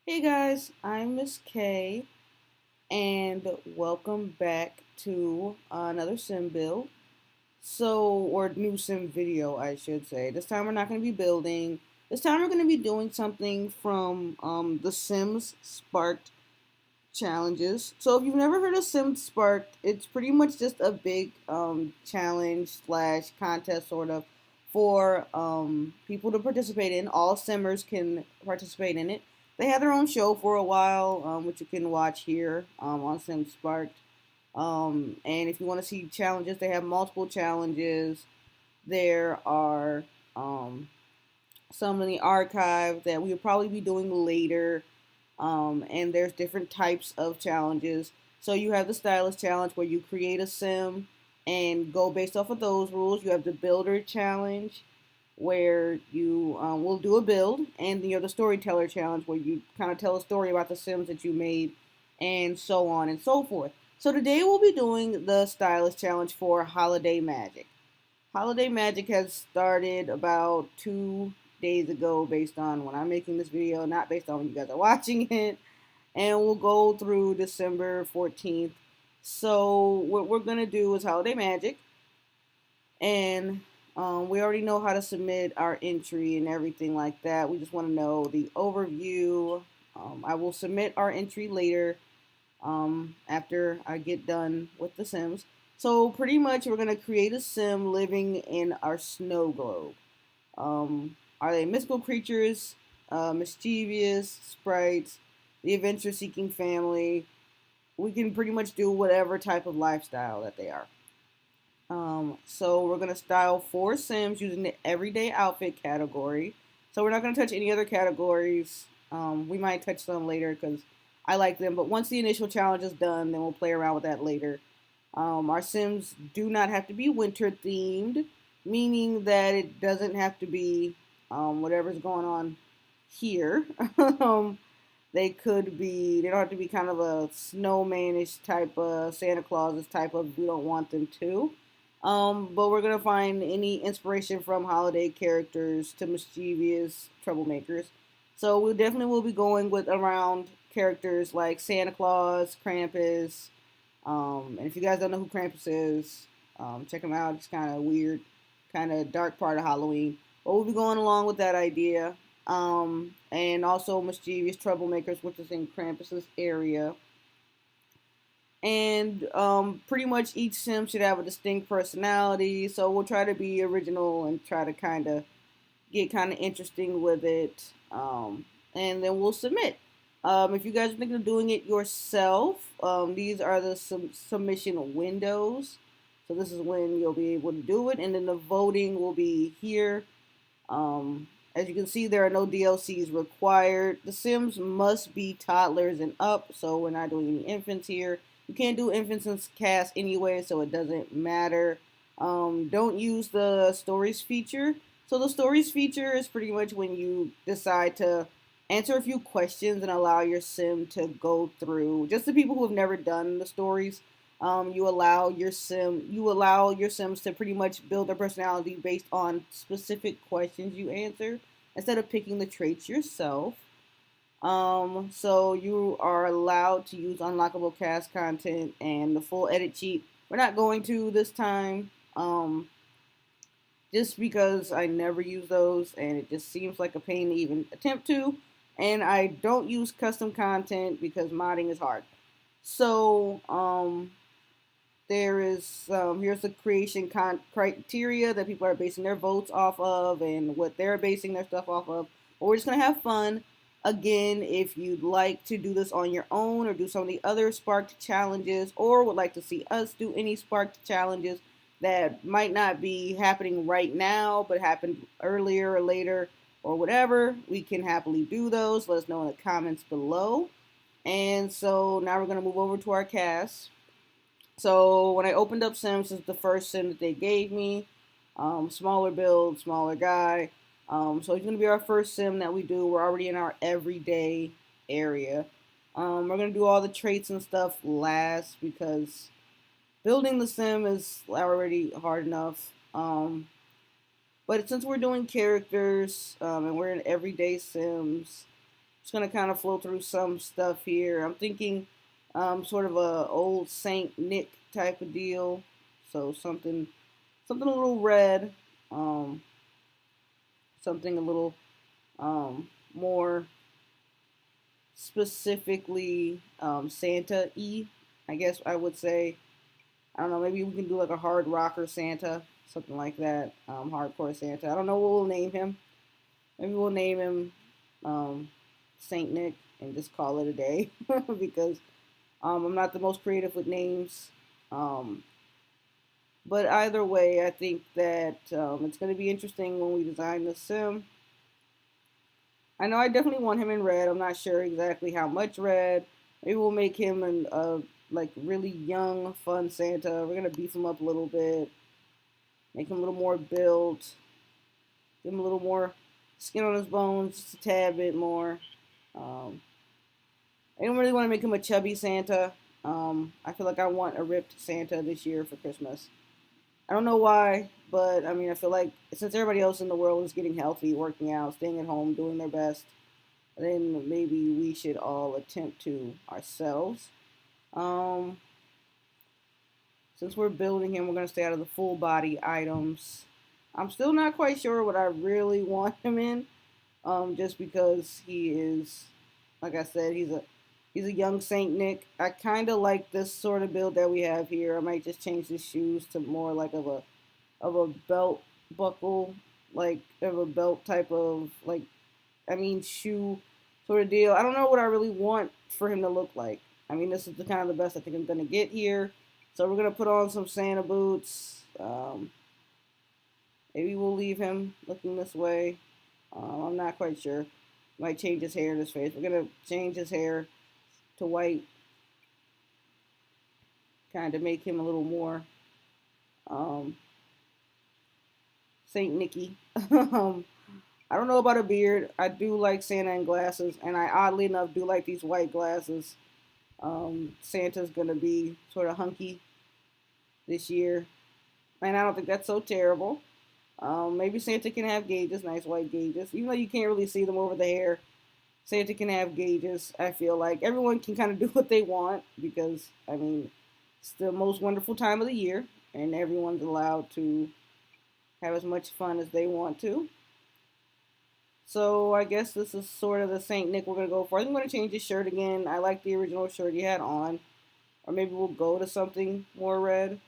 Hey guys, I'm Miss K, and welcome back to another sim build. Or new sim video, I should say. This time we're not going to be building. This time we're going to be doing something from the Sims Sparked challenges. So if you've never heard of Sims Sparked, it's pretty much just a big challenge slash contest sort of for people to participate in. All Simmers can participate in it. They had their own show for a while, which you can watch here on Sims Sparked. And if you want to see challenges, they have multiple challenges. There are some in the archive that we'll probably be doing later, and there's different types of challenges. So you have the Stylist challenge where you create a sim and go based off of those rules. You have the Builder challenge where you will do a build, and you have the Storyteller challenge where you kind of tell a story about the sims that you made, and so on and so forth. So today we'll be doing the Stylist challenge for Holiday Magic. Holiday Magic has started about 2 days ago based on when I'm making this video, not based on when you guys are watching it. And we'll go through December 14th. So what we're going to do is Holiday Magic. And we already know how to submit our entry and everything like that. We just want to know the overview. I will submit our entry later after I get done with the Sims. So pretty much we're going to create a sim living in our snow globe. Are they mystical creatures, mischievous sprites, the adventure-seeking family? We can pretty much do whatever type of lifestyle that they are. So we're going to style 4 sims using the everyday outfit category. So we're not going to touch any other categories. We might touch some later because I like them. But once the initial challenge is done, then we'll play around with that later. Our sims do not have to be winter themed, meaning that it doesn't have to be whatever's going on here. They don't have to be kind of a snowmanish type of Santa Claus type of, we don't want them to. But we're going to find any inspiration from holiday characters to mischievous troublemakers. So we definitely will be going with around characters like Santa Claus, Krampus, and if you guys don't know who Krampus is, check him out. It's kind of weird, kind of dark part of Halloween. But we'll be going along with that idea. And also mischievous troublemakers, which is in Krampus's area. And pretty much each sim should have a distinct personality. So we'll try to be original and try to kind of get kind of interesting with it. And then we'll submit. If you guys are thinking of doing it yourself, these are the submission windows. So this is when you'll be able to do it, and then the voting will be here. As you can see, there are no DLCs required. The Sims must be toddlers and up, so we're not doing any infants here. You can't do infants in cast anyway, so it doesn't matter. Don't use the stories feature. So the stories feature is pretty much when you decide to answer a few questions and allow your sim to go through. Just the people who have never done the stories, you allow your sims to pretty much build their personality based on specific questions you answer instead of picking the traits yourself. So you are allowed to use unlockable cast content and the full edit cheat. We're not going to this time. Just because I never use those and it just seems like a pain to even attempt to. And I don't use custom content because modding is hard. So, here's the creation criteria that people are basing their votes off of and what they're basing their stuff off of. But we're just going to have fun. Again, if you'd like to do this on your own or do some of the other Sparked challenges or would like to see us do any Sparked challenges that might not be happening right now but happened earlier or later or whatever, we can happily do those. Let us know in the comments below. And so now we're going to move over to our cast. So when I opened up Sims, this is the first sim that they gave me. Smaller build, smaller guy. So it's going to be our first sim that we do. We're already in our everyday area. We're going to do all the traits and stuff last because building the sim is already hard enough. But since we're doing characters and we're in everyday sims, Just gonna kind of flow through some stuff here. I'm thinking sort of a old Saint Nick type of deal. So something a little red, um, something a little more specifically Santa-y, I guess I would say. I don't know, maybe we can do like a hard rocker Santa, something like that. Hardcore Santa. I don't know what we'll name him. Maybe we'll name him um, Saint Nick and just call it a day because I'm not the most creative with names. Um, but either way, I think that it's going to be interesting when we design the sim. I know I definitely want him in red. I'm not sure exactly how much red. Maybe we'll make him like really young, fun Santa. We're gonna beef him up a little bit, make him a little more built, give him a little more skin on his bones, just a tad bit more. Um, I don't really want to make him a chubby Santa. I feel like I want a ripped Santa this year for Christmas. I don't know why, but I mean, I feel like since everybody else in the world is getting healthy, working out, staying at home, doing their best, then maybe we should all attempt to ourselves. Um, since we're building him, we're going to stay out of the full body items. I'm still not quite sure what I really want him in, just because he is, like I said, he's a young Saint Nick. I kind of like this sort of build that we have here. I might just change the shoes to more like of a belt buckle, like of a belt type of like shoe sort of deal. I don't know what I really want for him to look like. I mean, this is the kind of the best I think I'm gonna get here. So we're gonna put on some Santa boots. Maybe we'll leave him looking this way. I'm not quite sure. Might change his hair in his face. We're gonna change his hair to white, kind of make him a little more um, Saint Nicky. I don't know about a beard. I do like Santa and glasses, and I oddly enough do like these white glasses. Santa's gonna be sort of hunky this year, and I don't think that's so terrible. Maybe Santa can have gauges, nice white gauges, even though you can't really see them over the hair. Santa can have gauges. I feel like everyone can kind of do what they want because I mean, it's the most wonderful time of the year, and everyone's allowed to have as much fun as they want to. So I guess this is sort of the Saint Nick we're gonna go for. I think I'm gonna change his shirt again. I like the original shirt he had on, or maybe we'll go to something more red.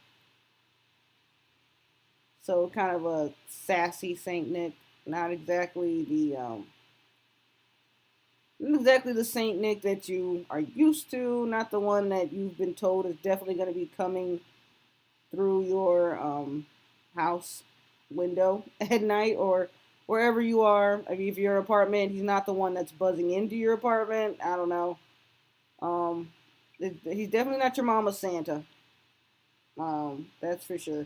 So kind of a sassy Saint Nick, not exactly the Saint Nick that you are used to, not the one that you've been told is definitely going to be coming through your house window at night or wherever you are. I mean, if your apartment, he's not the one that's buzzing into your apartment. I don't know. Um, he's definitely not your mama's Santa. That's for sure.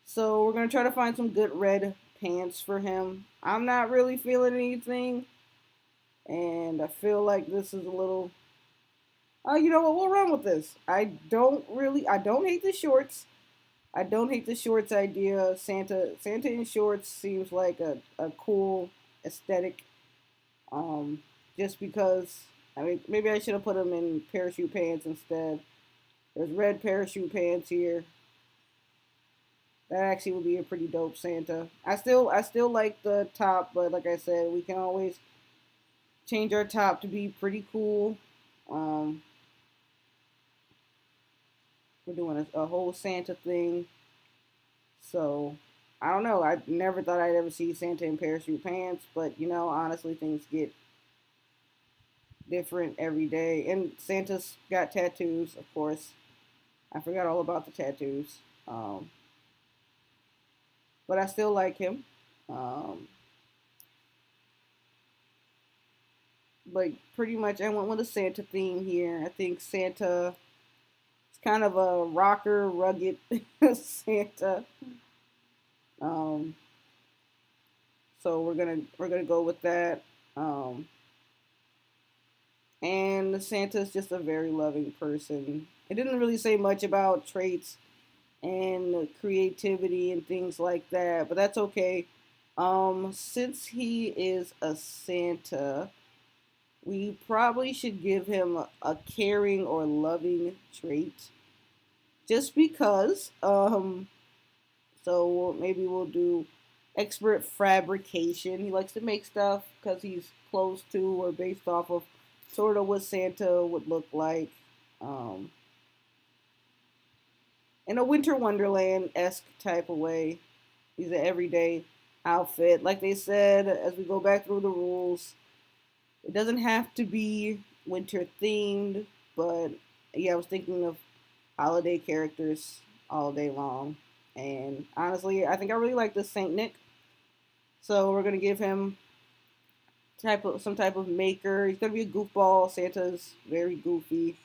So we're gonna try to find some good red pants for him. I'm not really feeling anything, and I feel like this is a little. You know what? We'll run with this. I don't hate the shorts. I don't hate the shorts idea. Santa in shorts seems like a cool aesthetic. Um, just because I mean maybe I should have put them in parachute pants instead. There's red parachute pants here. That actually would be a pretty dope Santa. I still like the top, but like I said, we can always change our top to be pretty cool. Um, we're doing a whole Santa thing, so I don't know. I never thought I'd ever see Santa in parachute pants, but honestly, things get different every day. And Santa's got tattoos, of course. I forgot all about the tattoos, um, but I still like him. Um, but pretty much I went with a Santa theme here. I think Santa is kind of a rocker, rugged Santa. Um, so we're gonna go with that. Um, and Santa's just a very loving person. It didn't really say much about traits and creativity and things like that, but that's okay. Since he is a Santa, We probably should give him a caring or loving trait, just because. So maybe we'll do expert fabrication. He likes to make stuff because he's close to or based off of sort of what Santa would look like. Um, in a Winter Wonderland esque type of way. He's an everyday outfit. Like they said, as we go back through the rules, it doesn't have to be winter themed, but yeah, I was thinking of holiday characters all day long. And honestly, I think I really like this Saint Nick. So we're gonna give him some type of maker. He's gonna be a goofball. Santa's very goofy,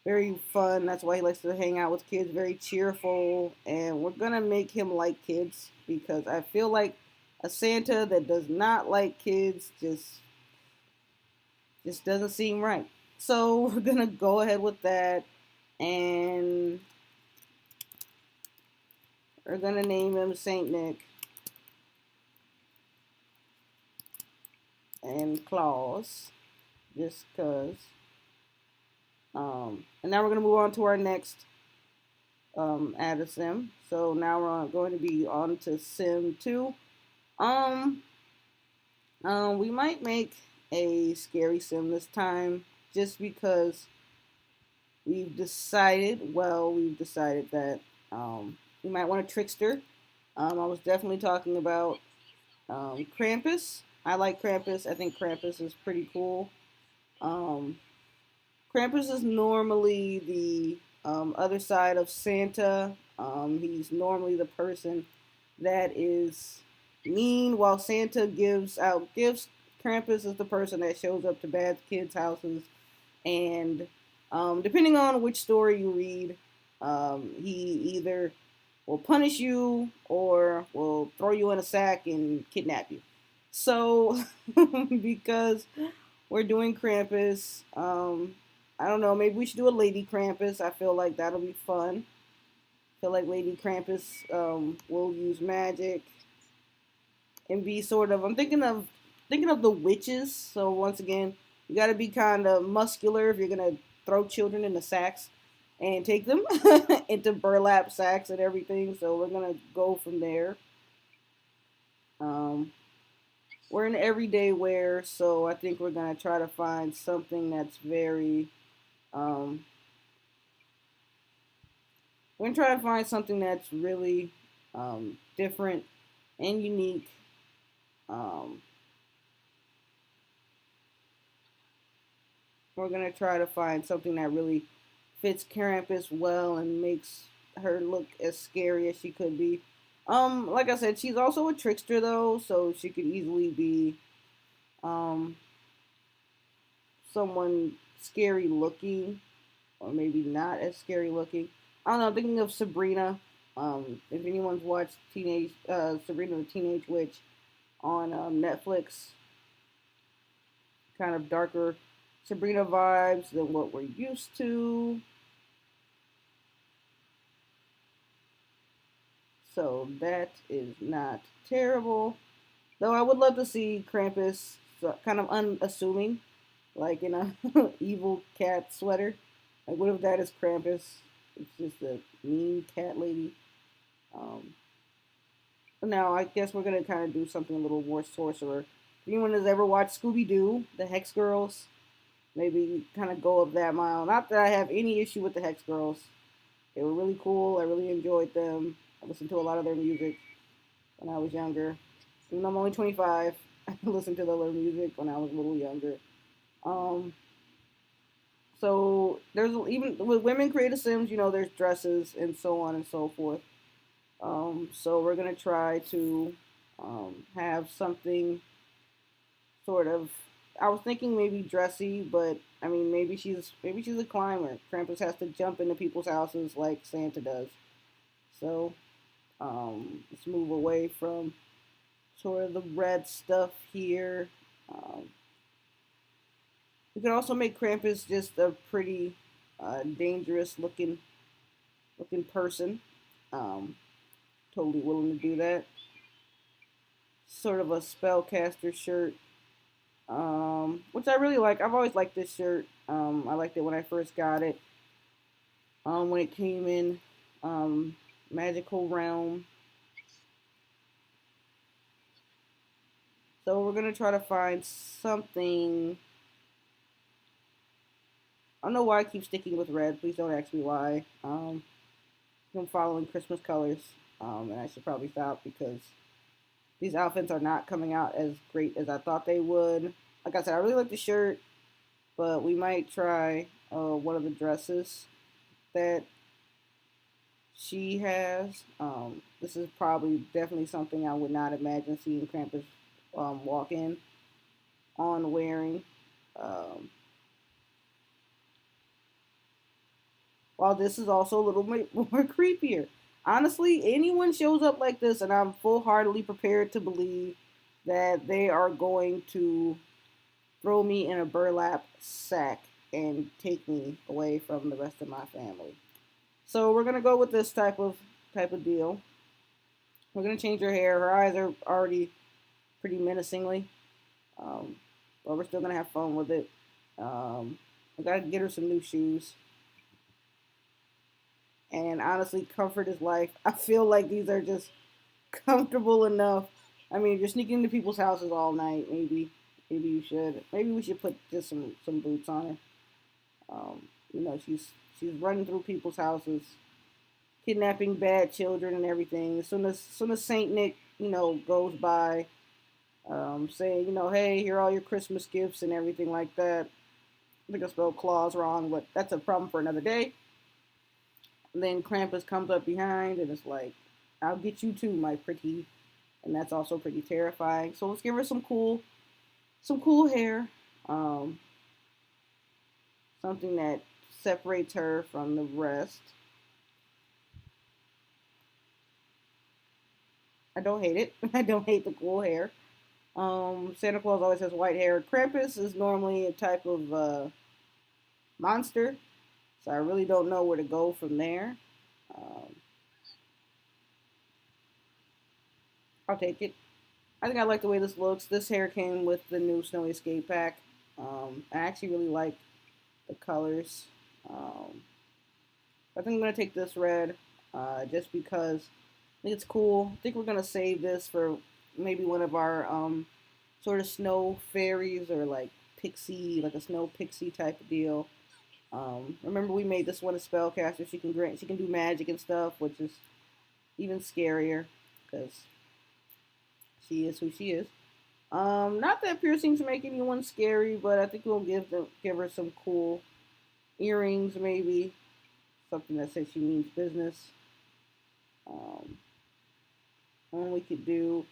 very fun. That's why he likes to hang out with kids. Very cheerful, and we're gonna make him like kids because I feel like a Santa that does not like kids just doesn't seem right. So we're gonna go ahead with that, and we're gonna name him Saint Nick and Claus, just cause. And now we're gonna move on to our next add a sim. So now we're going to be on to sim 2. Um, we might make a scary sim this time just because we've decided that we might want a trickster. I was definitely talking about Krampus. I like Krampus. I think Krampus is pretty cool. Um, Krampus is normally the other side of Santa. He's normally the person that is mean while Santa gives out gifts. Krampus is the person that shows up to bad kids' houses, and depending on which story you read, he either will punish you or will throw you in a sack and kidnap you. So, because we're doing Krampus, I don't know, maybe we should do a Lady Krampus. I feel like that'll be fun. I feel like Lady Krampus will use magic and be sort of. I'm thinking of the witches. So once again, you got to be kind of muscular if you're gonna throw children into sacks and take them into burlap sacks and everything. So we're gonna go from there. Um, we're in everyday wear, so I think we're gonna try to find something that's very. Um, we're gonna try to find something that's really different and unique. Um, we're gonna try to find something that really fits Krampus well and makes her look as scary as she could be. Like I said, she's also a trickster though, so she could easily be um someone scary looking, or maybe not as scary looking. I don't know. I'm thinking of Sabrina. If anyone's watched Teenage Sabrina the Teenage Witch on Netflix, kind of darker Sabrina vibes than what we're used to. So that is not terrible. Though I would love to see Krampus kind of unassuming, like in a evil cat sweater. Like, what if that is Krampus? It's just a mean cat lady. Um, Now, I guess we're gonna kind of do something a little more sorcerer. If anyone has ever watched Scooby Doo, the Hex Girls, maybe kind of go up that mile. Not that I have any issue with the Hex Girls. They were really cool. I really enjoyed them. I listened to a lot of their music when I was younger. Even though I'm only 25, I listened to their music when I was a little younger. Um, so there's even with women creative sims, there's dresses and so on and so forth. So we're gonna try to have something sort of. I was thinking maybe dressy, but I mean maybe she's a climber. Krampus has to jump into people's houses like Santa does. So let's move away from sort of the red stuff here. Um, we could also make Krampus just a pretty dangerous looking person. Um, Totally willing to do that. Sort of a spellcaster shirt. which I really like. I've always liked this shirt. I liked it when I first got it. When it came in, Magical Realm. So we're gonna try to find something. I don't know why I keep sticking with red. Please don't ask me why. I'm following Christmas colors, and I should probably stop because these outfits are not coming out as great as I thought they would. Like I said, I really like the shirt, but we might try one of the dresses that she has. This is probably definitely something I would not imagine seeing Krampus walk in on wearing. Um, while this is also a little bit more creepier. Honestly, anyone shows up like this, and I'm full heartedly prepared to believe that they are going to throw me in a burlap sack and take me away from the rest of my family. So we're gonna go with this type of deal. We're gonna change her hair. Her eyes are already pretty menacingly, um, but we're still gonna have fun with it. I gotta get her some new shoes. And honestly, comfort is life. I feel like these are just comfortable enough. I mean, if you're sneaking into people's houses all night, maybe you should. Maybe we should put just some boots on her. She's running through people's houses, kidnapping bad children and everything. As soon as Saint Nick, goes by, saying, hey, here are all your Christmas gifts and everything like that. I think I spelled claws wrong, but that's a problem for another day. And then Krampus comes up behind and it's like, I'll get you too, my pretty. And that's also pretty terrifying. So let's give her some cool hair. Um, Something that separates her from the rest. I don't hate it. I don't hate the cool hair. Santa Claus always has white hair. Krampus is normally a type of monster, so I really don't know where to go from there. Um, I'll take it. I think I like the way this looks. This hair came with the new Snowy Escape Pack. I actually really like the colors. Um, I think I'm gonna take this red, just because I think it's cool. I think we're gonna save this for maybe one of our sort of snow fairies or like pixie, like a snow pixie type of deal. Remember we made this one a spellcaster. She can do magic and stuff, which is even scarier because she is who she is. Not that piercings make anyone scary, but I think we'll give her some cool earrings, maybe something that says she means business. Um, and we could do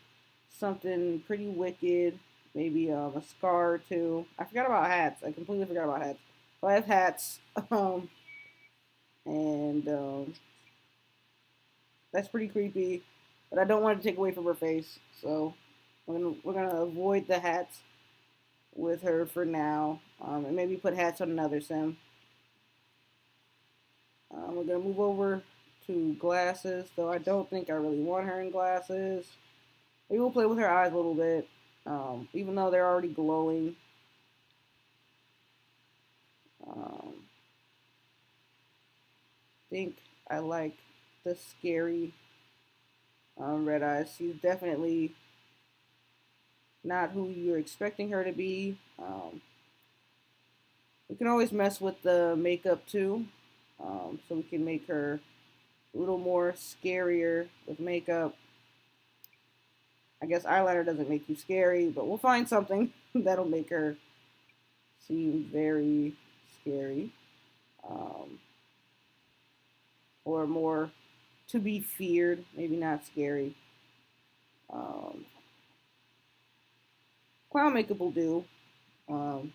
something pretty wicked, maybe a scar or two. I forgot about hats. I completely forgot about hats. So I have hats, and that's pretty creepy. But I don't want to take away from her face, so we're gonna avoid the hats with her for now, and maybe put hats on another sim. We're gonna move over to glasses, though I don't think I really want her in glasses. Maybe we'll play with her eyes a little bit, even though they're already glowing. Um, think I like the scary red eyes. She's definitely not who you're expecting her to be. We can always mess with the makeup too, so we can make her a little more scarier with makeup. I guess eyeliner doesn't make you scary, but we'll find something that'll make her seem very scary, um, or more to be feared, maybe not scary. Um, Clown makeup will do. Um,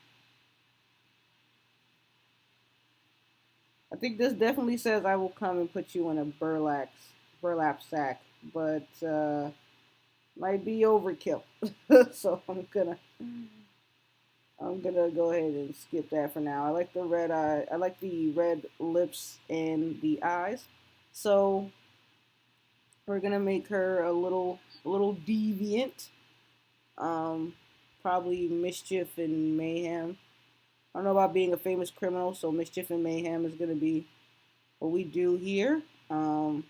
I think this definitely says I will come and put you in a burlap sack, but might be overkill. So I'm gonna go ahead and skip that for now. I like the red eye. I like the red lips and the eyes. So we're gonna make her a little deviant. Um, probably mischief and mayhem. I don't know about being a famous criminal, so mischief and mayhem is going to be what we do here. Um,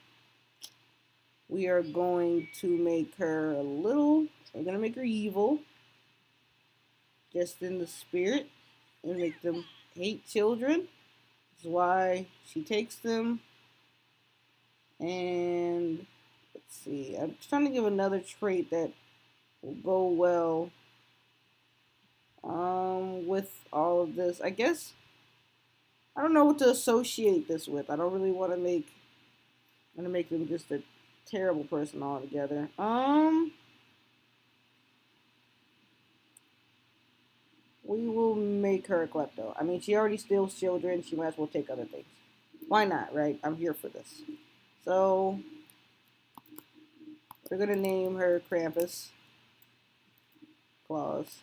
we are going to make her a little, we're going to make her evil, just in the spirit, and make them hate children. That's why she takes them. And let's see, I'm trying to give another trait that will go well with all of this. I guess I don't know what to associate this with. I don't really want to make them just a terrible person altogether. We will make her a klepto. I mean, she already steals children. She might as well take other things. Why not, right? I'm here for this. So we're gonna name her Krampus Claus.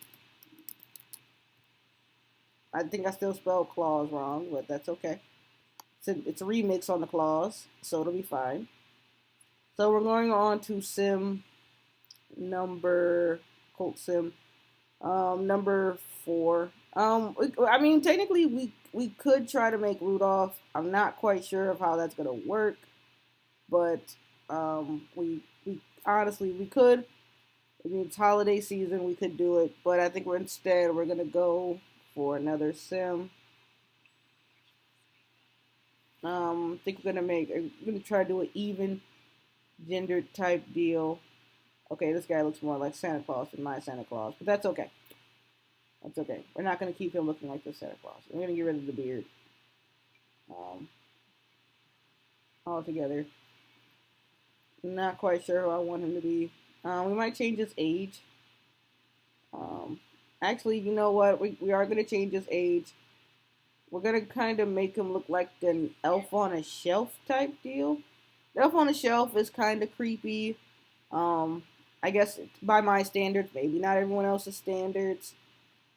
I think I still spelled claws wrong, but that's okay. It's a remix on the claws, so it'll be fine. So we're going on to sim number Colt sim number 4. I mean, technically we could try to make Rudolph. I'm not quite sure of how that's gonna work, but we honestly we could. I mean, it's holiday season. We could do it, but I think we're gonna go for another sim. I think we're gonna try to do an even gender type deal. Okay, this guy looks more like Santa Claus than my Santa Claus, but that's okay. That's okay. We're not gonna keep him looking like the Santa Claus. We're gonna get rid of the beard altogether. Not quite sure who I want him to be. We might change his age. Um, Actually, you know what? We are gonna change his age. We're gonna kind of make him look like an elf on a shelf type deal. The elf on a shelf is kind of creepy. Um, I guess by my standards, maybe not everyone else's standards.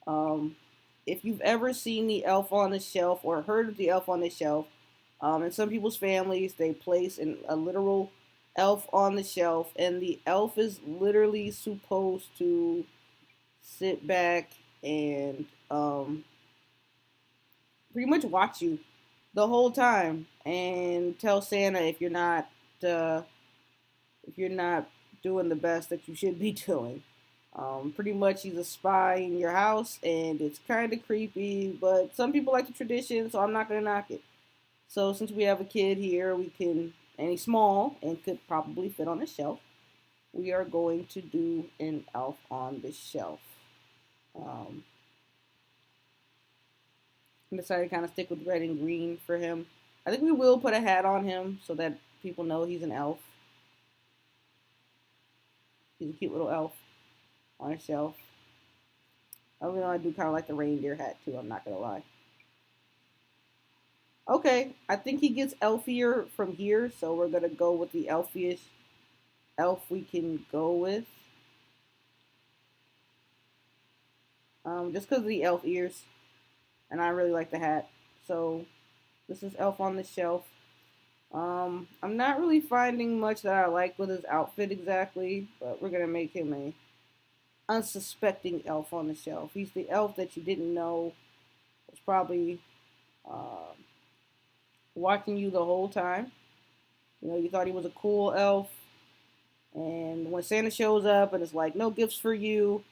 Um, if you've ever seen the elf on the shelf or heard of the elf on the shelf, in some people's families, they place a literal elf on the shelf, and the elf is literally supposed to sit back and pretty much watch you the whole time and tell Santa uh, if you're not doing the best that you should be doing. Pretty much he's a spy in your house, and it's kind of creepy, but some people like the tradition, so I'm not gonna knock it. So since we have a kid here, and he's small and could probably fit on a shelf, we are going to do an elf on the shelf. Um, I decided to kind of stick with red and green for him. I think we will put a hat on him so that people know he's an elf. He's a cute little elf on a shelf. Even though I do kind of like the reindeer hat too, I'm not gonna lie. Okay, I think he gets elfier from here, so we're gonna go with the elfiest elf we can go with. Just because of the elf ears, and I really like the hat. So this is Elf on the Shelf. I'm not really finding much that I like with his outfit exactly, but we're gonna make him a unsuspecting elf on the shelf. He's the elf that you didn't know was probably uh, watching you the whole time. You know, you thought he was a cool elf, and when Santa shows up and it's like, no gifts for you,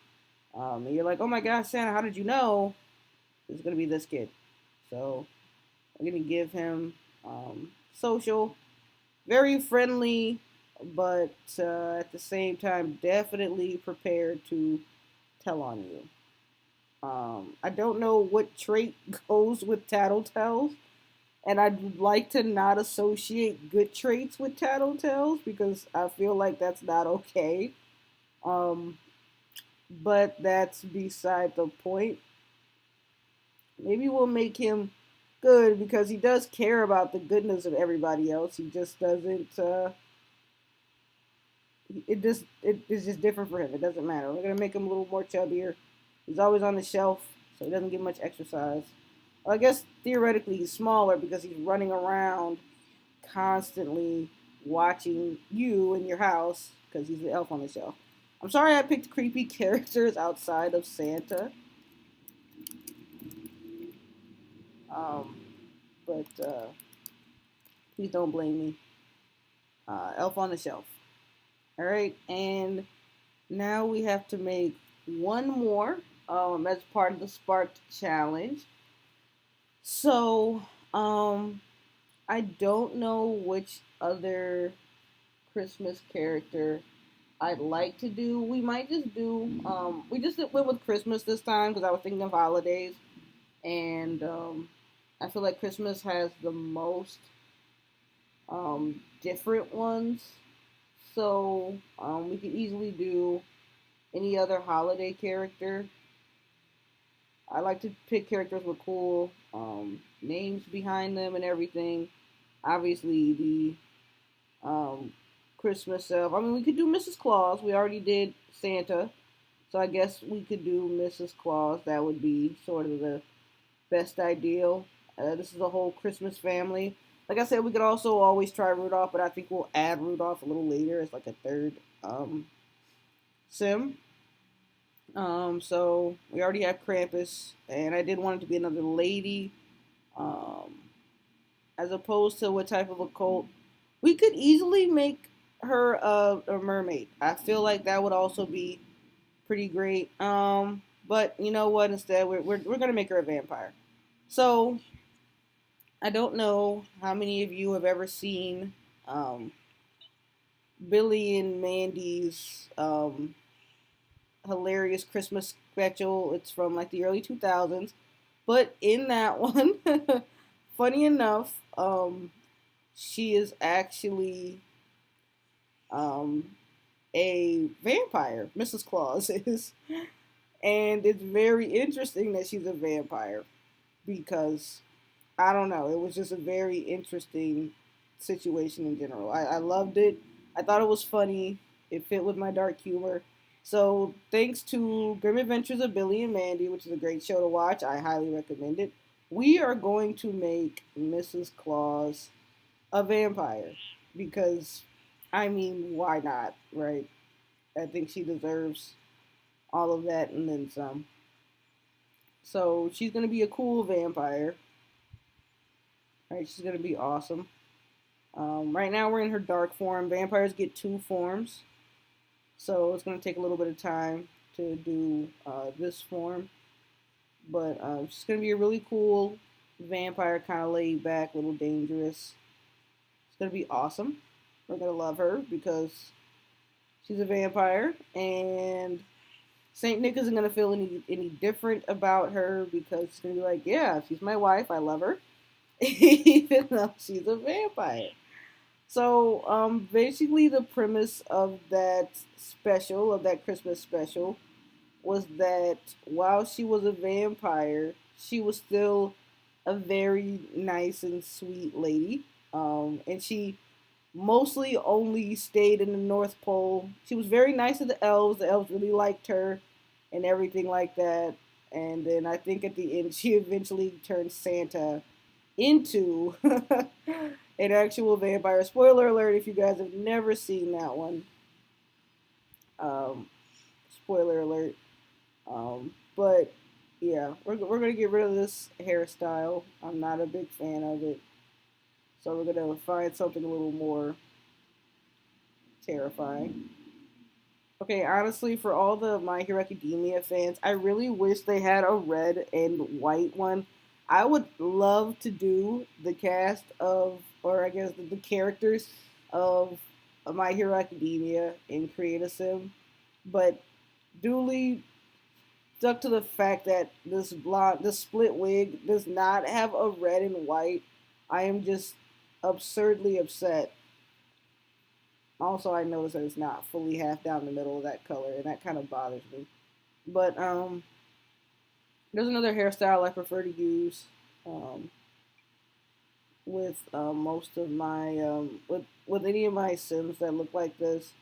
and you're like, oh my gosh, Santa, how did you know? It's gonna be this kid. So I'm gonna give him social, very friendly, but at the same time, definitely prepared to tell on you. I don't know what trait goes with tattletales, and I'd like to not associate good traits with tattletales because I feel like that's not okay. Um, but that's beside the point. Maybe we'll make him good because he does care about the goodness of everybody else. He just doesn't. It is just different for him. It doesn't matter. We're gonna make him a little more chubbier. He's always on the shelf, so he doesn't get much exercise. Well, I guess theoretically he's smaller because he's running around constantly watching you in your house because he's the elf on the shelf. I'm sorry I picked creepy characters outside of Santa. Um, but please don't blame me. Elf on the Shelf. All right, and now we have to make one more as part of the Sparked Challenge. So, I don't know which other Christmas character I'd like to do. We might just do, we just went with Christmas this time because I was thinking of holidays. And I feel like Christmas has the most different ones. So we could easily do any other holiday character. I like to pick characters with cool names behind them and everything. Obviously, the Christmas stuff. I mean, we could do Mrs. Claus. We already did Santa. So I guess we could do Mrs. Claus. That would be sort of the best ideal. This is a whole Christmas family. Like I said, we could also always try Rudolph, but I think we'll add Rudolph a little later as like a third sim. So we already have Krampus, and I did want it to be another lady, um, as opposed to what type of a cult. We could easily make her a mermaid. I feel like that would also be pretty great. But you know what? Instead, we're gonna make her a vampire. So I don't know how many of you have ever seen um, Billy and Mandy's hilarious Christmas special. It's from like the early 2000s. But in that one, funny enough, she is actually um, a vampire. Mrs. Claus is. And it's very interesting that she's a vampire because I don't know. It was just a very interesting situation in general. I loved it. I thought it was funny. It fit with my dark humor. So thanks to Grim Adventures of Billy and Mandy, which is a great show to watch, I highly recommend it. We are going to make Mrs. Claus a vampire because, I mean, why not, right? I think she deserves all of that and then some. So she's gonna be a cool vampire. Right, she's gonna be awesome. Right now we're in her dark form. Vampires get two forms, so it's gonna take a little bit of time to do this form. But she's gonna be a really cool vampire, kind of laid back, a little dangerous. It's gonna be awesome. We're gonna love her because she's a vampire, and Saint Nick isn't gonna feel any different about her because he's gonna be like, yeah, she's my wife. I love her, even though she's a vampire. So, basically, the premise of that special, of that Christmas special, was that while she was a vampire, she was still a very nice and sweet lady. And she mostly only stayed in the North Pole. She was very nice to the elves. The elves really liked her and everything like that. And then I think at the end, she eventually turned Santa into an actual vampire. Spoiler alert if you guys have never seen that one. Um, Spoiler alert. But yeah, we're gonna get rid of this hairstyle. I'm not a big fan of it, so we're gonna find something a little more terrifying. Okay, honestly, for all the My Hero Academia fans, I really wish they had a red and white one. I would love to do the cast of, or I guess the characters of My Hero Academia in Create a Sim, but duly stuck to the fact that this split wig does not have a red and white. I am just absurdly upset. Also, I noticed that it's not fully half down the middle of that color, and that kind of bothers me. But there's another hairstyle I prefer to use um, with most of my with any of my Sims that look like this.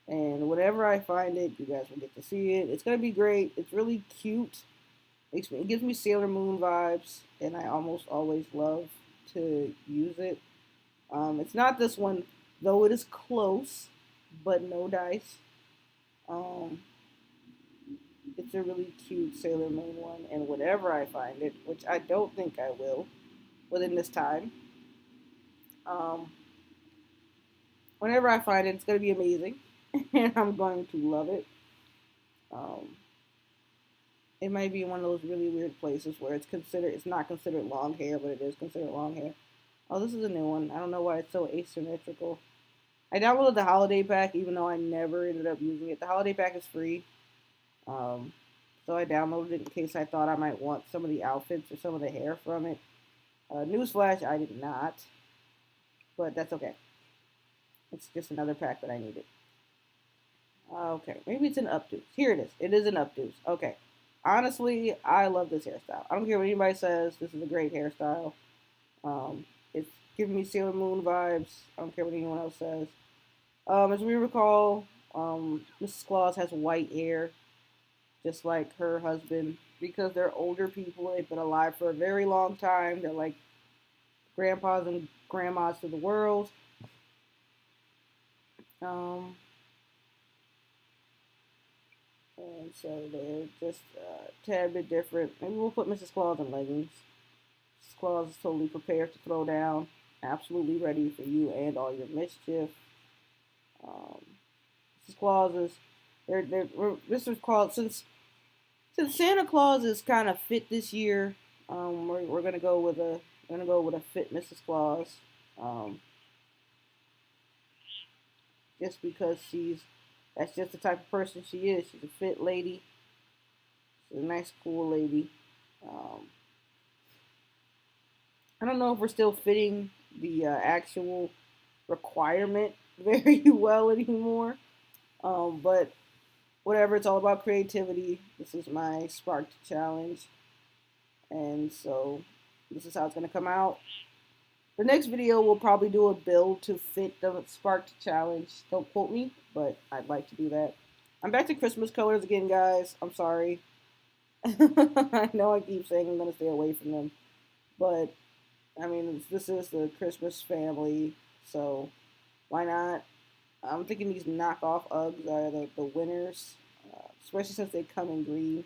And whenever I find it, you guys will get to see it. It's gonna be great. It's really cute. It gives me Sailor Moon vibes, and I almost always love to use it. It's not this one, though it is close, but no dice. Um, it's a really cute Sailor Moon one, and whenever I find it, which I don't think I will within this time, um, whenever I find it, it's going to be amazing, and I'm going to love it. Um, it might be one of those really weird places where it's not considered long hair, but it is considered long hair. Oh, this is a new one. I don't know why it's so asymmetrical. I downloaded the holiday pack, even though I never ended up using it. The holiday pack is free, um, so I downloaded it in case I thought I might want some of the outfits or some of the hair from it. Newsflash, I did not, but that's okay. It's just another pack that I needed. Okay, maybe it's an updo. Here it is. It is an updo. Okay. Honestly, I love this hairstyle. I don't care what anybody says. This is a great hairstyle. It's giving me Sailor Moon vibes. I don't care what anyone else says. As we recall, Mrs. Claus has white hair, just like her husband, because they're older people. They've been alive for a very long time. They're like grandpas and grandmas to the world. Um, and so they're just a tad bit different. Maybe we'll put Mrs. Claus in leggings. Mrs. Claus is totally prepared to throw down, absolutely ready for you and all your mischief. Um, Mrs. Claus is Mr. Claus since Santa Claus is kind of fit this year. We're gonna go with a fit Mrs. Claus. Um, just because that's just the type of person she is. She's a fit lady. She's a nice, cool lady. Um, I don't know if we're still fitting the actual requirement very well anymore. But whatever, it's all about creativity. This is my Sparked challenge, and so this is how it's gonna come out. The next video will probably do a build to fit the Sparked challenge. Don't quote me, but I'd like to do that. I'm back to Christmas colors again, guys. I'm sorry. I know I keep saying I'm gonna stay away from them, but I mean this is the Christmas family, so why not? I'm thinking these knockoff Uggs are the winners, especially since they come in green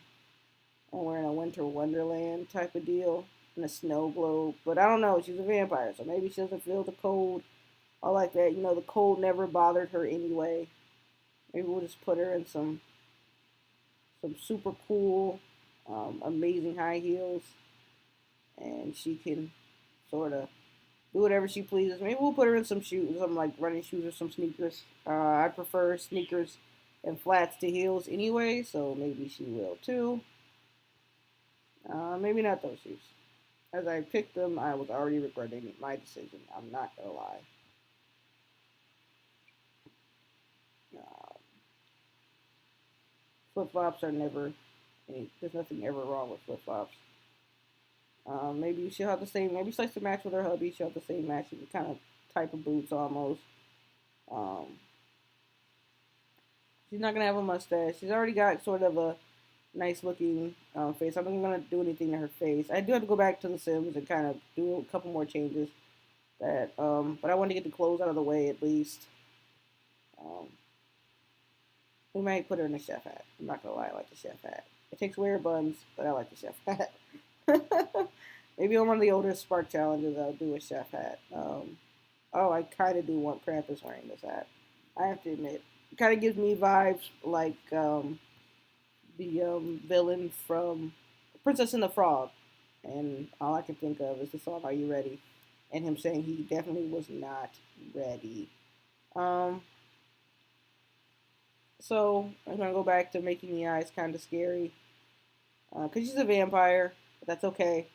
and we're in a winter wonderland type of deal in a snow globe. But I don't know. She's a vampire, so maybe she doesn't feel the cold. I like that. You know, the cold never bothered her anyway. Maybe we'll just put her in some super cool, amazing high heels, and she can sort of do whatever she pleases. Maybe we'll put her in some shoes, some like running shoes or some sneakers. I prefer sneakers and flats to heels anyway, so maybe she will too. Maybe not those shoes. As I picked them, I was already regretting my decision. I'm not gonna lie. Uh, Flip flops are never. There's nothing ever wrong with flip flops. Maybe she'll have the same. Maybe she likes to match with her hubby. She'll have the same matching kind of type of boots almost. Um, she's not gonna have a mustache. She's already got sort of a nice looking face. I'm not gonna do anything to her face. I do have to go back to The Sims and kind of do a couple more changes. But I want to get the clothes out of the way at least. Um, we might put her in a chef hat. I'm not gonna lie, I like the chef hat. It takes weird buns, but I like the chef hat. Maybe on one of the older Spark challenges, I'll do a chef hat. Oh, I kind of do want Krampus wearing this hat. I have to admit, it kind of gives me vibes like the villain from Princess and the Frog, and all I can think of is the song "Are You Ready?" and him saying he definitely was not ready. Um, so I'm gonna go back to making the eyes kind of scary, because she's a vampire, but that's okay.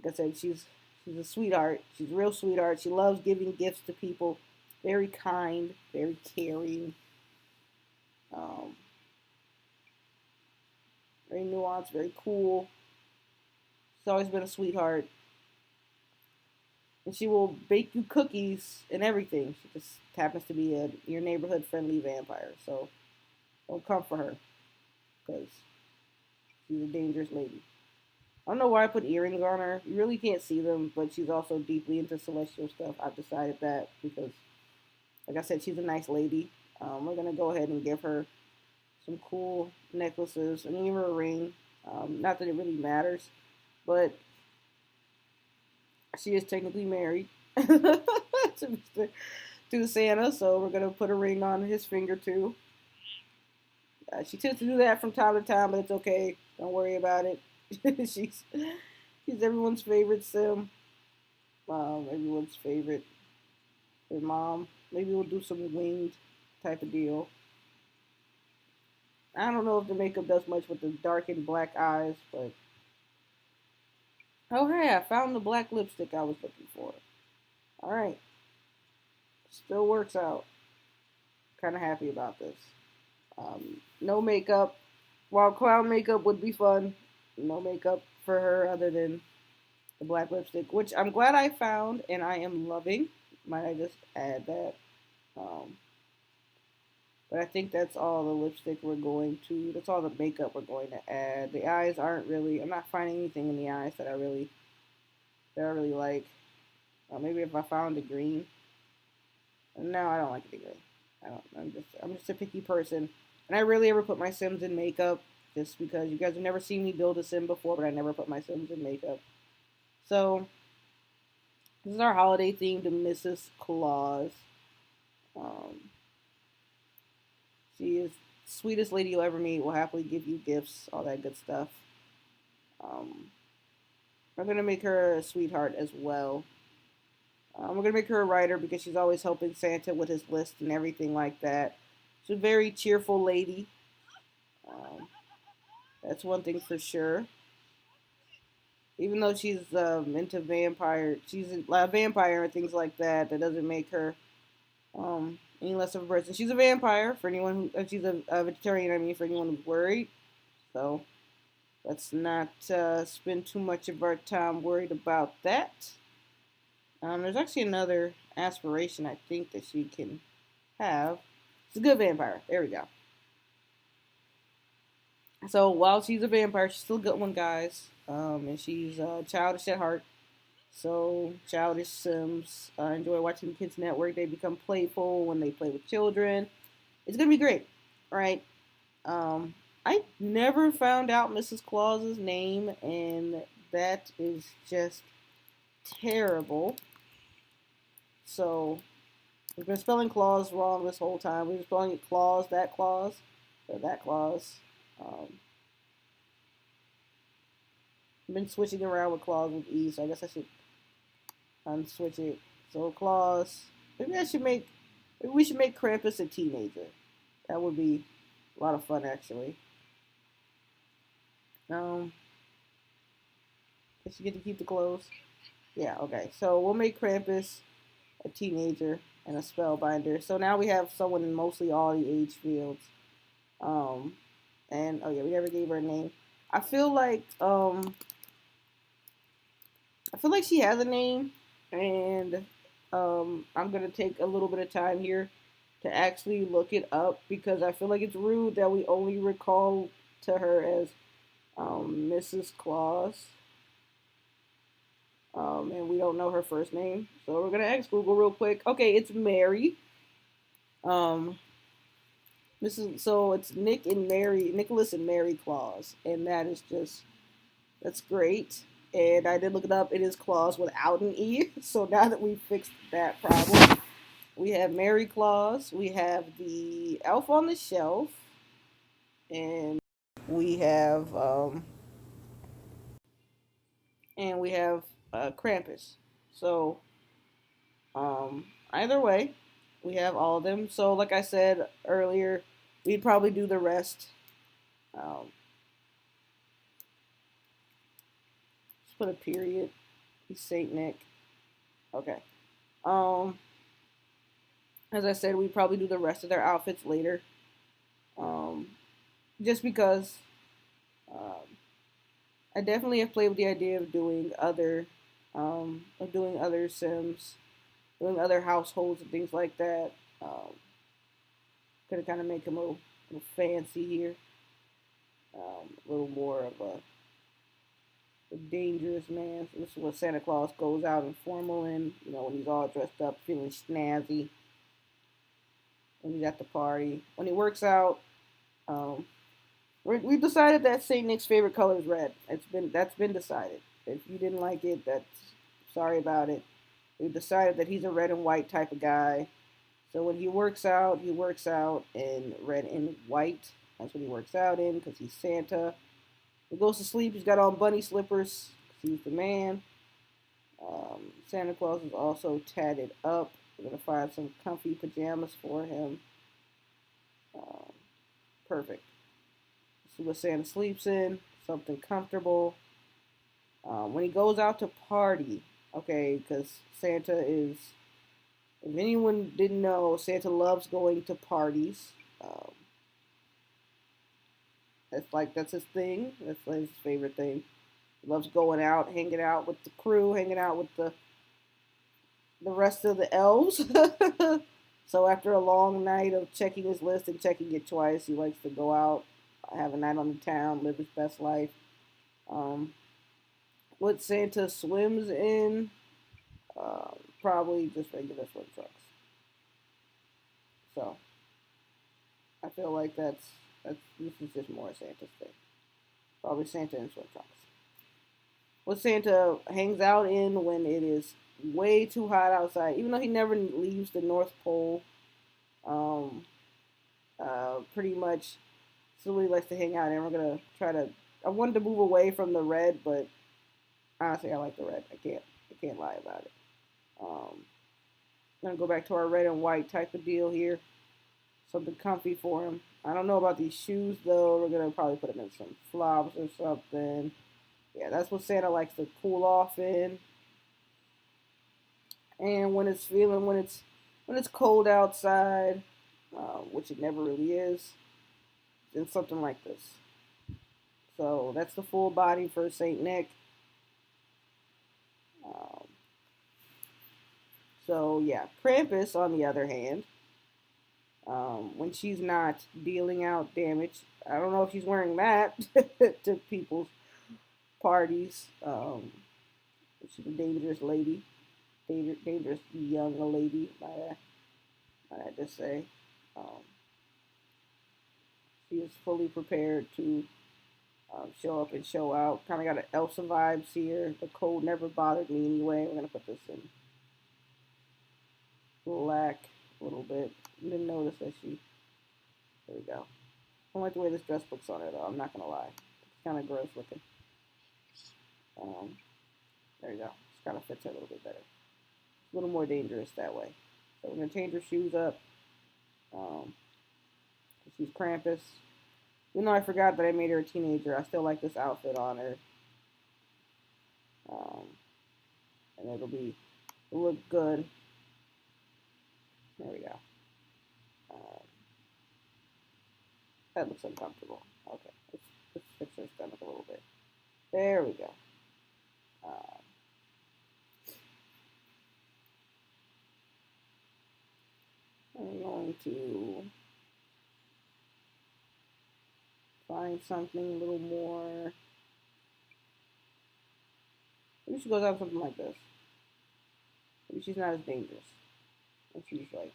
Like I said, she's a sweetheart. She's a real sweetheart. She loves giving gifts to people. Very kind, very caring, um, very nuanced, very cool. She's always been a sweetheart, and she will bake you cookies and everything. She just happens to be your neighborhood friendly vampire. So don't come for her because she's a dangerous lady. I don't know why I put earrings on her. You really can't see them, but she's also deeply into celestial stuff. I've decided that because, like I said, she's a nice lady. We're gonna go ahead and give her some cool necklaces, and even a ring. Not that it really matters, but she is technically married to, to Santa, so we're gonna put a ring on his finger too. She tends to do that from time to time, but it's okay. Don't worry about it. She's everyone's favorite sim. Everyone's favorite. Their mom. Maybe we'll do some winged type of deal. I don't know if the makeup does much with the dark and black eyes, but oh hey, I found the black lipstick I was looking for. All right, still works out. Kind of happy about this. No makeup. While clown makeup would be fun, no makeup for her other than the black lipstick, which I'm glad I found and I am loving. Might I just add that? Um, but I think that's all the lipstick we're going to. That's all the makeup we're going to add. The eyes aren't really. I'm not finding anything in the eyes that I really like. Maybe if I found the green. No, I don't like the green. I don't. I'm just a picky person, and I rarely ever put my Sims in makeup, just because you guys have never seen me build a Sim before, but I never put my Sims in makeup. So this is our holiday theme to Mrs. Claus. Um, she is the sweetest lady you'll ever meet. Will happily give you gifts, all that good stuff. Um, we're gonna make her a sweetheart as well. We're gonna make her a writer because she's always helping Santa with his list and everything like that. She's a very cheerful lady. Um, that's one thing for sure. Even though she's into vampire, she's a vampire and things like that. That doesn't make her any less of a person. She's a vampire for anyone who. She's a vegetarian. I mean, for anyone who's worried. So let's not spend too much of our time worried about that. There's actually another aspiration I think that she can have. She's a good vampire. There we go. So while she's a vampire, she's still a good one, guys. And she's childish at heart. So childish Sims enjoy watching Kids Network. They become playful when they play with children. It's gonna be great, right? I never found out Mrs. Claus's name, and that is just terrible. So we've been spelling clause wrong this whole time. We've been spelling it clause, or that clause. Um, I've been switching around with clause with E, so I guess I should unswitch it. So clause. Maybe I should make. Maybe we should make Krampus a teenager. That would be a lot of fun, actually. Um, does she get to keep the clothes? Yeah. Okay. So we'll make Krampus a teenager and a spellbinder. So now we have someone in mostly all the age fields. Um, and oh yeah, we never gave her a name. I feel like she has a name, and I'm gonna take a little bit of time here to actually look it up because I feel like it's rude that we only recall to her as Mrs. Claus, and we don't know her first name. So we're gonna ask Google real quick. Okay, it's Mary. Um, it's Nicholas and Mary Claus, and that's great. And I did look it up. It is Claus without an E. So now that we've fixed that problem, we have Mary Claus, we have the Elf on the Shelf, and we have um, we have Krampus. So either way, we have all of them. So like I said earlier, we'd probably do the rest. Um, just put a period. He's Saint Nick. Okay. Um, as I said, we'd probably do the rest of their outfits later. Um, just because um, I definitely have played with the idea of doing other Sims, doing other households and things like that. Gonna kind of make him a little fancy here, a little more of a dangerous man. So this is what Santa Claus goes out in formal in, when he's all dressed up, feeling snazzy, when he's at the party. When he works out, Um, we decided that Saint Nick's favorite color is red. That's been decided. If you didn't like it, that's sorry about it. We decided that he's a red and white type of guy. So when he works out in red and white. That's what he works out in because he's Santa. He goes to sleep. He's got on bunny slippers. He's the man. Santa Claus is also tatted up. We're gonna find some comfy pajamas for him. Um, Perfect. This is what Santa sleeps in. Something comfortable. When he goes out to party, okay, because Santa is, if anyone didn't know, Santa loves going to parties. Um, that's his thing. That's his favorite thing. He loves going out, hanging out with the crew, hanging out with the rest of the elves. So after a long night of checking his list and checking it twice, he likes to go out, have a night on the town, live his best life. Um, what Santa swims in, probably just regular swim trunks. So I feel like that's this is just more Santa's thing. Probably Santa in swim trunks. What Santa hangs out in when it is way too hot outside, even though he never leaves the North Pole. Um, Pretty much, so he likes to hang out, and we're gonna try to. I wanted to move away from the red, but honestly, I like the red. I can't lie about it. Um, I'm gonna go back to our red and white type of deal here. Something comfy for him. I don't know about these shoes though. We're gonna probably put him in some flops or something. Yeah, that's what Santa likes to cool off in. And when it's cold outside, which it never really is, then something like this. So that's the full body for Saint Nick. Um, so yeah, Krampus on the other hand, when she's not dealing out damage, I don't know if she's wearing that to people's parties. She's a dangerous lady, dangerous young lady, might I just say. Um, she is fully prepared to show up and show out. Kind of got an Elsa vibes here. The cold never bothered me anyway. We're gonna put this in black a little bit. Didn't notice that she. There we go. I don't like the way this dress looks on her though. I'm not gonna lie. It's kind of gross looking. Um, there you go. Just kind of fits her a little bit better. It's a little more dangerous that way. So we're gonna change her shoes up. Um, she's Krampus. Even though I forgot that I made her a teenager, I still like this outfit on her. Um, and it'll look good. There we go. Um, that looks uncomfortable. Okay, let's fix her stomach a little bit. There we go. I'm going to find something a little more. Maybe she goes out something like this. Maybe she's not as dangerous. And she's like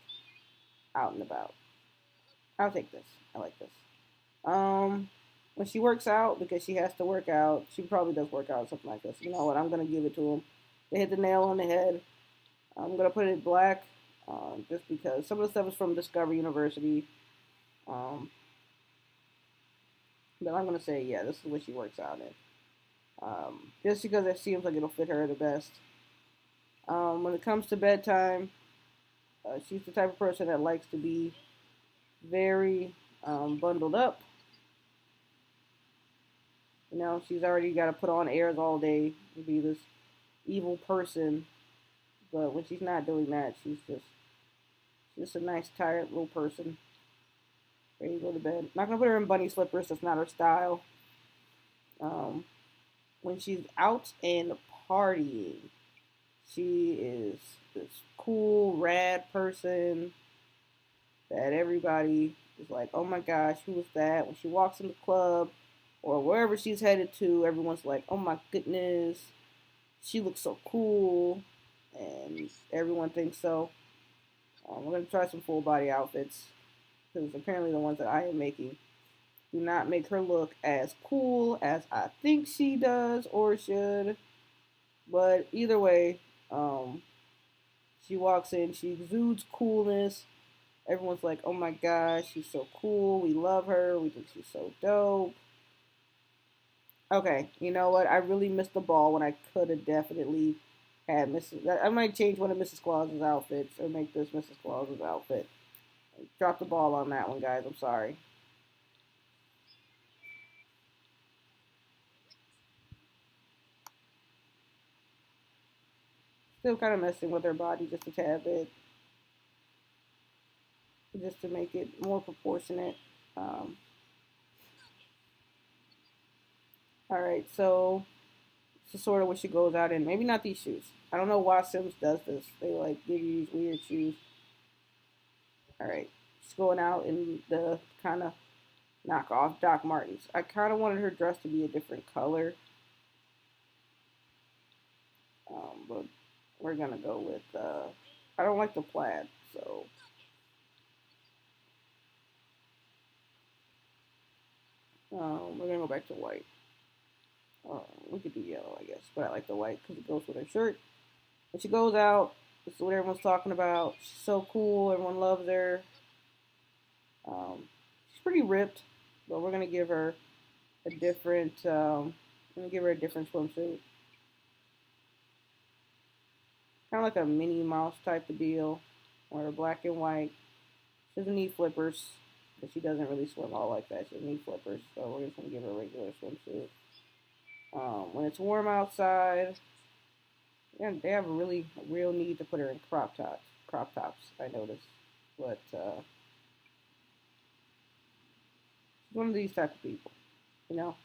out and about. I'll take this. I like this. When she works out, because she has to work out, she probably does work out or something like this. You know what? I'm gonna give it to him. They hit the nail on the head. I'm gonna put it in black, just because some of the stuff is from Discovery University. Um, but I'm gonna say, yeah, this is what she works out in. Just because it seems like it'll fit her the best. When it comes to bedtime, she's the type of person that likes to be very bundled up. You know, she's already got to put on airs all day to be this evil person. But when she's not doing that, she's just a nice, tired little person ready to go to bed. Not gonna put her in bunny slippers. That's not her style. Um, when she's out and partying, she is this cool, rad person that everybody is like, oh my gosh, who was that? When she walks in the club or wherever she's headed to, everyone's like, oh my goodness, she looks so cool, and everyone thinks so. We're gonna try some full body outfits because apparently the ones that I am making Do not make her look as cool as I think she does or should. But either way, um, she walks in, she exudes coolness. Everyone's like, oh my gosh, she's so cool. We love her. We think she's so dope. Okay, you know what? I really missed the ball when I could have definitely had Mrs. I might change one of Mrs. Claus's outfits or make this Mrs. Claus's outfit. Drop the ball on that one, guys. I'm sorry. Still kind of messing with her body just a tad bit, just to make it more proportionate. Um, all right, so this is sort of what she goes out in. Maybe not these shoes. I don't know why Sims does this. They like give you these weird shoes. All right, she's going out in the kind of knockoff Doc Martens. I kind of wanted her dress to be a different color, but we're gonna go with. I don't like the plaid, so we're gonna go back to white. We could do yellow, I guess, but I like the white because it goes with her shirt. When she goes out, this is what everyone's talking about. She's so cool. Everyone loves her. She's pretty ripped, but we're gonna give her a different. I'm gonna give her a different swimsuit, kind of like a Minnie Mouse type of deal, or black and white. She doesn't need flippers, but she doesn't really swim all like that. She doesn't need flippers, so we're just gonna give her a regular swimsuit. When it's warm outside, yeah, they have a real need to put her in crop tops. Crop tops, I noticed, but she's one of these type of people, you know.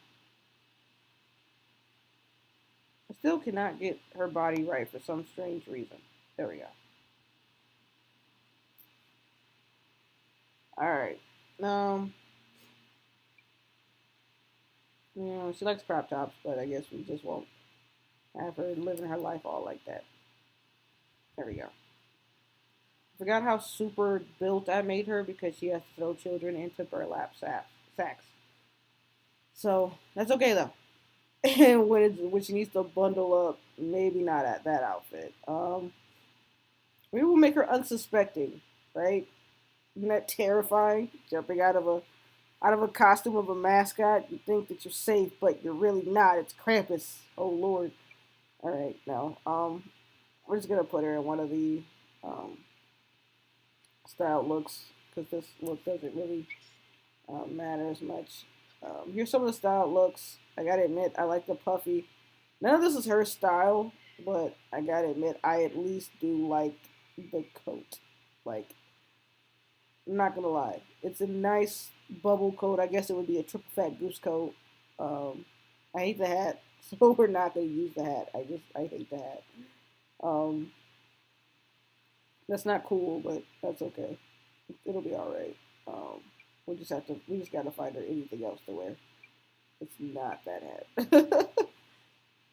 I still cannot get her body right for some strange reason. There we go. All right. Um, she likes crop tops, but I guess we just won't have her living her life all like that. There we go. Forgot how super built I made her because she has to throw children into burlap sacks. So that's okay though. And when she needs to bundle up, maybe not at that outfit. We will make her unsuspecting, right? Isn't that terrifying? Jumping out of a costume of a mascot, you think that you're safe, but you're really not. It's Krampus. Oh Lord. All right, no. We're just gonna put her in one of the um, style looks because this look doesn't really matter as much. Here's some of the style looks. I gotta admit, I like the puffy. None of this is her style, but I gotta admit, I at least do like the coat. Like, I'm not gonna lie, it's a nice bubble coat. I guess it would be a triple fat goose coat. I hate the hat, so we're not gonna use the hat. I hate the hat. Um, that's not cool, but that's okay. It'll be all right. We just gotta find her anything else to wear. It's not that hat.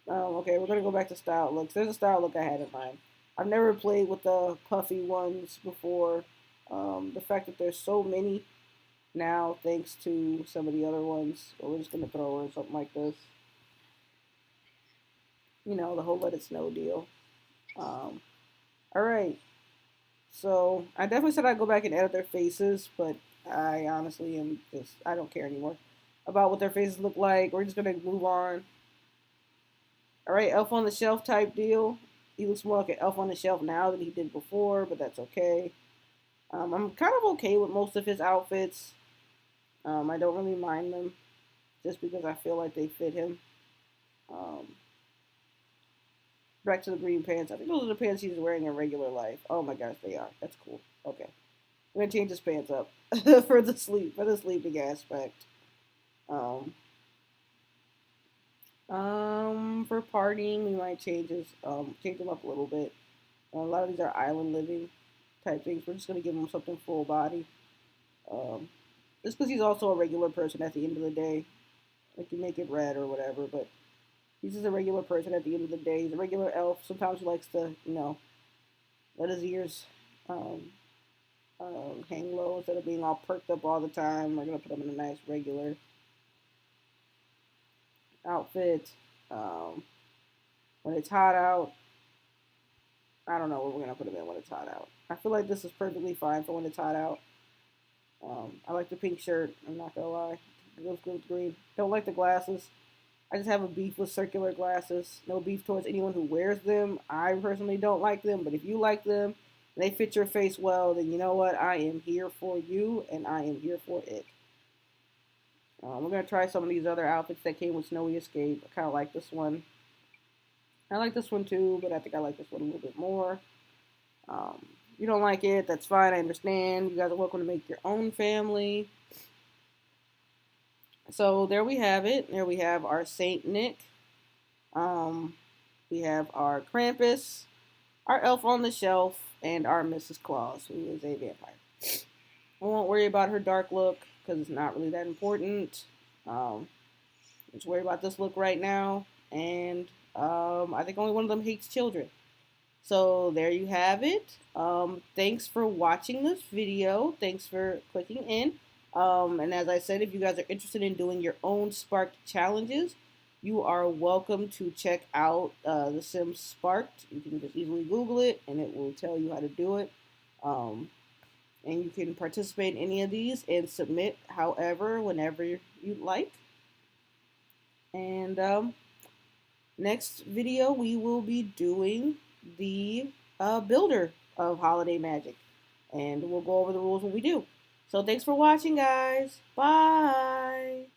Okay, we're gonna go back to style looks. There's a style look I had in mind. I've never played with the puffy ones before. The fact that there's so many now, thanks to some of the other ones, but we're just gonna throw in something like this. You know, the whole let it snow deal. Um, all right. So I definitely said I'd go back and edit their faces, but I honestly am just I don't care anymore about what their faces look like. We're just gonna move on. All right, Elf on the Shelf type deal. He looks more like an Elf on the Shelf now than he did before, but that's okay. I'm kind of okay with most of his outfits. I don't really mind them just because I feel like they fit him. Um, Back to the green pants. I think those are the pants he's wearing in regular life. Oh my gosh, they are. That's cool. Okay, I'm gonna change his pants up for the sleeping aspect. Um, for partying, we might change them up a little bit. A lot of these are island living type things. We're just gonna give him something full body. Um, just because he's also a regular person at the end of the day. Like you make it red or whatever, but he's just a regular person at the end of the day. He's a regular elf. Sometimes he likes to, let his ears um, hang low instead of being all perked up all the time. We're gonna put him in a nice regular. outfit. When it's hot out, I don't know what we're gonna put him in when it's hot out. I feel like this is perfectly fine for when it's hot out. I like the pink shirt. I'm not gonna lie. It goes good with green. Don't like the glasses. I just have a beef with circular glasses. No beef towards anyone who wears them. I personally don't like them, but if you like them and they fit your face well, then you know what? I am here for you, and I am here for it. We're gonna try some of these other outfits that came with Snowy Escape. I kind of like this one. I like this one too, but I think I like this one a little bit more. You don't like it, that's fine. I understand. You guys are welcome to make your own family. So there we have it. There we have our Saint Nick. Um, we have our Krampus, our Elf on the Shelf, and our Mrs. Claus, who is a vampire. I won't worry about her dark look because it's not really that important. Just worry about this look right now. And I think only one of them hates children. So there you have it. Thanks for watching this video. Thanks for clicking in. And as I said, if you guys are interested in doing your own Sparked challenges, you are welcome to check out The Sims Sparked. You can just easily Google it, and it will tell you how to do it. And you can participate in any of these and submit however, whenever you'd like. And next video, we will be doing the builder of Holiday Magic. And we'll go over the rules when we do. So thanks for watching, guys. Bye.